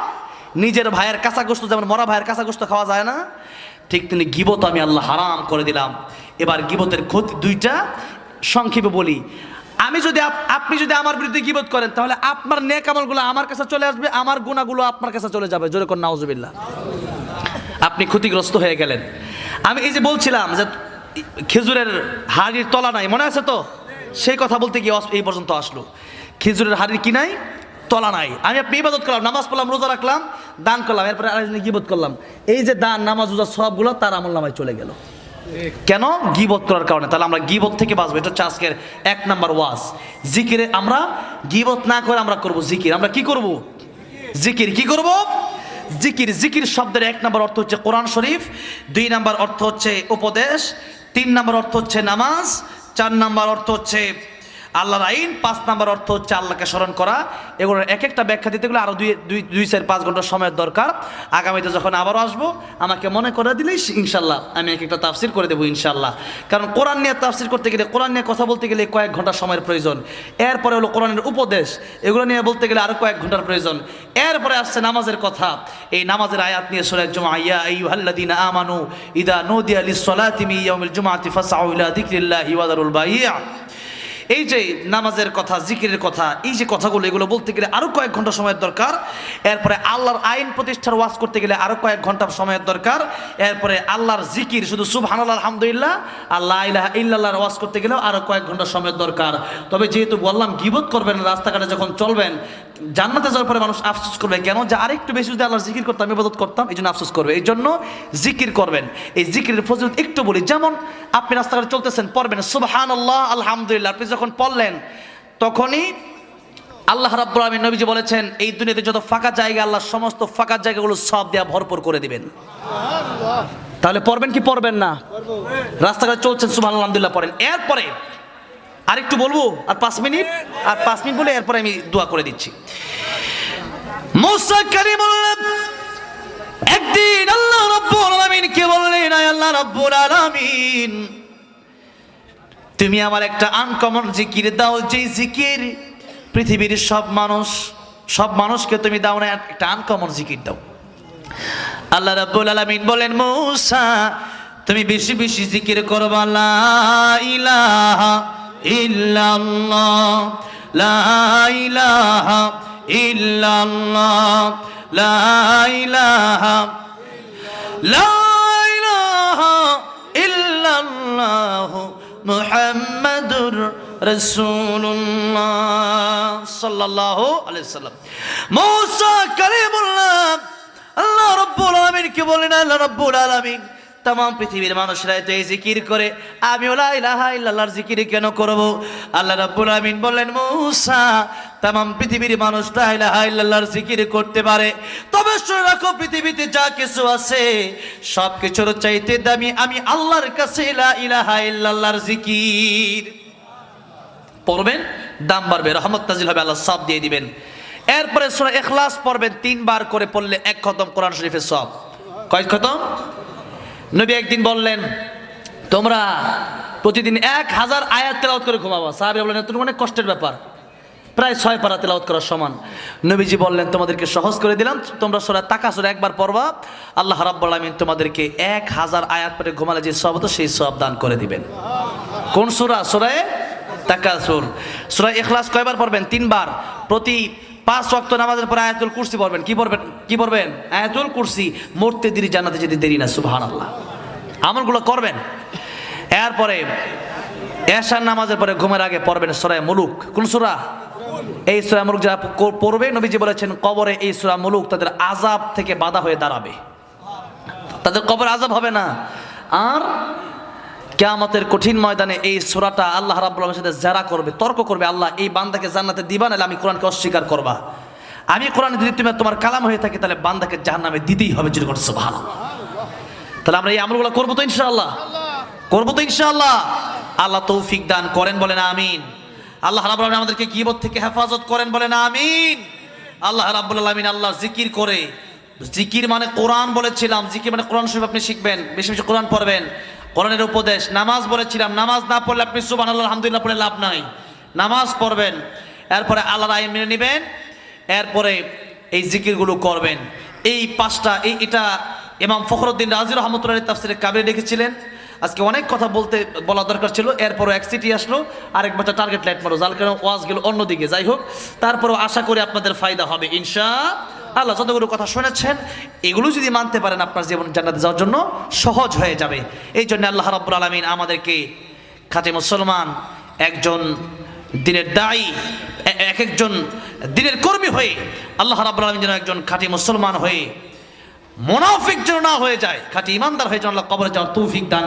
নিজের ভাইয়ের কাঁচা গোশত, যেমন মরা ভাইয়ের কাঁচা গোশত খাওয়া যায় না, ঠিক তিনি গীবত আমি আল্লাহ হারাম করে দিলাম। এবার গীবতের ক্ষতি দুইটা, সংক্ষেপে বলি। আপনি যদি আমার বিরুদ্ধে গীবত করেন, তাহলে আপনার নেক আমলগুলো আমার কাছে চলে আসবে, আমার গুনাহগুলো আপনার কাছে চলে যাবে। জোরে কোন নাউজুবিল্লাহ। আপনি ক্ষতিগ্রস্ত হয়ে গেলেন। আমি এই যে বলছিলাম যে খেজুরের হাড়ির তলা নাই, মনে আছে তো? সেই কথা বলতে গিয়ে এই পর্যন্ত আসলো। খেজুরের হাড়ির কি নাই? তলা নাই। আপনি ইবাদত করলাম, নামাজ পড়লাম, রোজা রাখলাম, দান করলাম, এরপরে আরেকজনে গীবত করলাম। এই যে দান, নামাজ, রোজা সবগুলো তার আমলনামায় চলে গেল। কেন? গীবত করার কারণে। তাহলে আমরা গীবত থেকে বাঁচবো। এটা হচ্ছে আজকের 1 নম্বর ওয়াজ। জিকিরে আমরা গীবত না করে আমরা করব জিকির। আমরা কি করব? জিকির। কি করব? জিকির। জিকির শব্দের 1 নম্বর অর্থ হচ্ছে কোরআন শরীফ, 2 নম্বর অর্থ হচ্ছে উপদেশ, 3 নম্বর অর্থ হচ্ছে নামাজ, 4 নম্বর অর্থ হচ্ছে আল্লাহর আইন, 5 নম্বর অর্থ হচ্ছে আল্লাহকে স্মরণ করা। এগুলোর এক একটা ব্যাখ্যা দিতে গেলে আরও 2-4-5 ঘন্টা সময়ের দরকার। আগামীতে যখন আবারও আসবো, আমাকে মনে করে দিলেই ইনশাল্লাহ আমি এক একটা তাফসির করে দেবো ইনশাল্লাহ। কারণ কোরআন নিয়ে তাফসির করতে গেলে, কোরআন নিয়ে কথা বলতে গেলে কয়েক ঘন্টা সময়ের প্রয়োজন। এরপরে হলো কোরআনের উপদেশ, এগুলো নিয়ে বলতে গেলে আরও কয়েক ঘন্টার প্রয়োজন। এরপরে আসছে নামাজের কথা। এই নামাজের আয়াত নিয়ে সূরা জুমআ, ইয়া আইয়ুহাল্লাযীনা আমানু ইযা নুদিয়া লিস-সালাতি মিন ইয়াউমিল জুমআতি ফাসআউ ইলা যিকরিল্লাহি ওয়া যারুল বাই'a। এই যে নামাজের কথা, জিকিরের কথা, এই যে কথাগুলো, এগুলো বলতে গেলে আরো কয়েক ঘন্টা সময়ের দরকার। এরপরে আল্লাহর আইন প্রতিষ্ঠার ওয়াজ করতে গেলে আরো কয়েক ঘন্টা সময়ের দরকার। এরপরে আল্লাহর জিকির, শুধু সুবহানাল্লাহ আলহামদুলিল্লাহ আর লা ইলাহা ইল্লাল্লাহর ওয়াজ করতে গেলেও আরো কয়েক ঘন্টা সময়ের দরকার। তবে যেহেতু বললাম গীবত করবেন, রাস্তাঘাটে যখন চলবেন, জান্নাতে যাওয়ার পরে মানুষ আফসোস করবে, কেন যে আরেকটু বেশি যদি আল্লাহর জিকির করতাম, ইবাদত করতাম, এই জন্য আফসোস করবে। এই জন্য জিকির করবেন। এই জিকিরের ফজিলত একটু বলি। যেমন আপনি রাস্তাঘাটে চলতেছেন, পড়বেন সুবহানাল্লাহ আলহামদুলিল্লাহ। আপনি যখন পড়লেন, তখনই আল্লাহ রাব্বুল আলামিন, নবীজি বলেছেন, এই দুনিয়াতে যত ফাঁকা জায়গা, আল্লাহ সমস্ত ফাঁকা জায়গাগুলো সব দেয়া ভরপুর করে দিবেন। তাহলে পড়বেন কি পড়বেন না? রাস্তাঘাটে চলছেন, সুবহানাল্লাহ আলহামদুলিল্লাহ পড়েন। এরপরে আরেকটু বলবো, আর 5 মিনিট বলে এরপরে আমি দোয়া করে দিচ্ছি। মুসা কালিমুল্লাহ একদিন আল্লাহ রাব্বুল আলামিনকে বললেন, আয় আল্লাহ রাব্বুল আলামিন, তুমি আমার একটা আনকমন জিকির দাও, যে জিকির পৃথিবীর সব মানুষকে তুমি দাও না, একটা আনকমন জিকির দাও। আল্লাহ রাব্বুল আলামিন বলেন, মুসা তুমি বেশি বেশি জিকির করবা, লা ইলাহা ইল্লাল্লাহ, লা ইলাহা ইল্লাল্লাহ, লা ইলাহা ইল্লাল্লাহ মুহাম্মাদুর রাসূলুল্লাহ সাল্লাল্লাহু আলাইহি সাল্লাম। মুসা কালিমুল্লাহ আল্লাহ রাব্বুল আলামিনকে বলেন, আল্লাহ রাব্বুল আলামিন, तमाम পৃথিবীর মানুষরা তো এই জিকির করে, আমি লা ইলাহা ইল্লাল্লাহর জিকির কেন করব? আল্লাহ রাব্বুল আমিন বললেন, মূসা तमाम পৃথিবীর মানুষ লা ইলাহা ইল্লাল্লাহর জিকির করতে পারে, তবে শুনে রাখো পৃথিবীতে যা কিছু আছে সব কিছুর চাইতে দামি আমি আল্লাহর কাছে লা ইলাহা ইল্লাল্লাহর জিকির। পড়বেন, দাম বাড়বে, রহমত নাজিল হবে, আল্লাহ সব দিয়ে দিবেন। এরপরে সূরা ইখলাস পড়বেন 3 বার করে, পড়লে 1 খতম কোরআন শরীফের সব। কয় খতম? নবী একদিন বললেন, তোমরা প্রতিদিন 1000 আয়াত তেলাওয়াত করে ঘুমাবা। সাহাবী বললেন, এত অনেক কষ্টের ব্যাপার। প্রায় 6 পারা তেলাওয়াত করার সমান। নবীজি বললেন তোমাদেরকে সহজ করে দিলাম, তোমরা সূরা তাকাসুর একবার পড়বা, আল্লাহ রাব্বুল আলামিন তোমাদেরকে 1000 আয়াত পড়ে ঘুমালে যে সওয়াব হতো সেই সওয়াব দান করে দিবেন। কোন সূরা? সূরা তাকাসুর। সূরা ইখলাস কয়বার পড়বেন? 3 বার। প্রতি 5 ওয়াক্ত নামাজের পরে আয়াতুল কুরসি পড়বেন। কি পড়বেন? আয়াতুল কুরসি। মরতে দেরি, জান্নাতে যেতে দেরি না। সুবহানাল্লাহ। আমলগুলো করবেন। এরপরে এশার নামাজের পরে ঘুমের আগে পড়বেন সূরা মুলুক। কোন সূরা? এই সূরা মুলুক যারা পড়বে, নবীজি বলেছেন কবরে এই সূরা মুলুক তাদের আযাব থেকে বাধা হয়ে দাঁড়াবে, তাদের কবরে আযাব হবে না। আর কিয়ামতের কঠিন ময়দানে এই সূরাটা আল্লাহ রাব্বুল আলামিনের সাথে যারা করবে, তর্ক করবে, আল্লাহ এই বান্দাকে জান্নাতে দিবা, নাহলে আমি কোরআনকে অস্বীকার করবা। আমি কোরআন যদি তুমি তোমার কালাম হয়ে থাকে তাহলে বান্দাকে জাহান্নামে দিতেই হবে। যেরকম সুবহানাল্লাহ। তাহলে আমরা এই আমলগুলো করবো তো ইনশাআল্লাহ? করবো তো ইনশাআল্লাহ? আল্লাহ তৌফিক দান করেন, বলেন আমিন। আল্লাহ রাব্বুল আলামিন আমাদেরকে গীবত থেকে হেফাজত করেন, বলেন আমিন। আল্লাহ রাব্বুল আলামিন আল্লাহ জিকির করে, জিকির মানে কোরআন বলেছিলাম, জিকির মানে কোরআন শরীফ আপনি শিখবেন, বেশি বেশি কোরআন পড়বেন, কোরআনের উপদেশ। নামাজ বলেছিলাম, নামাজ না পড়লে আপনি সুবহানাল্লাহ আলহামদুলিল্লাহ পড়ে লাভ নাই, নামাজ পড়বেন। এরপরে আল্লাহর আইন মেনে নেবেন, এরপরে এই জিকিরগুলো করবেন। এই 5টা, এটা ইমাম ফখরুদ্দিন রাজি রহমতুল্লাহ তাফসিরে কাবিরে লিখেছিলেন। আজকে অনেক কথা বলা দরকার ছিল, এরপরও এক সিটি আসলো, আরেক বাচ্চা টার্গেট লাইট মারো, যার কারণে ওয়াজ গেল অন্যদিকে। যাই হোক, তারপরও আশা করি আপনাদের ফায়দা হবে ইনশাআল্লাহ। যতগুলো কথা শুনেছেন এগুলো যদি মানতে পারেন আপনার জীবন জান্নাতে যাওয়ার জন্য সহজ হয়ে যাবে। এই জন্য আল্লাহ রাব্বুল আলামিন আমাদেরকে খাঁটি মুসলমান, একজন দিনের দায়ী, একজন দিনের কর্মী হয়ে আল্লাহ রাব্বুল আলামিন যেন একজন খাঁটি মুসলমান হয়ে মুনাফিক যেন না হয়ে যায়, খাঁটি ইমানদার হয়ে যেন আল্লাহ কবরে যাওয়ার তৌফিক দান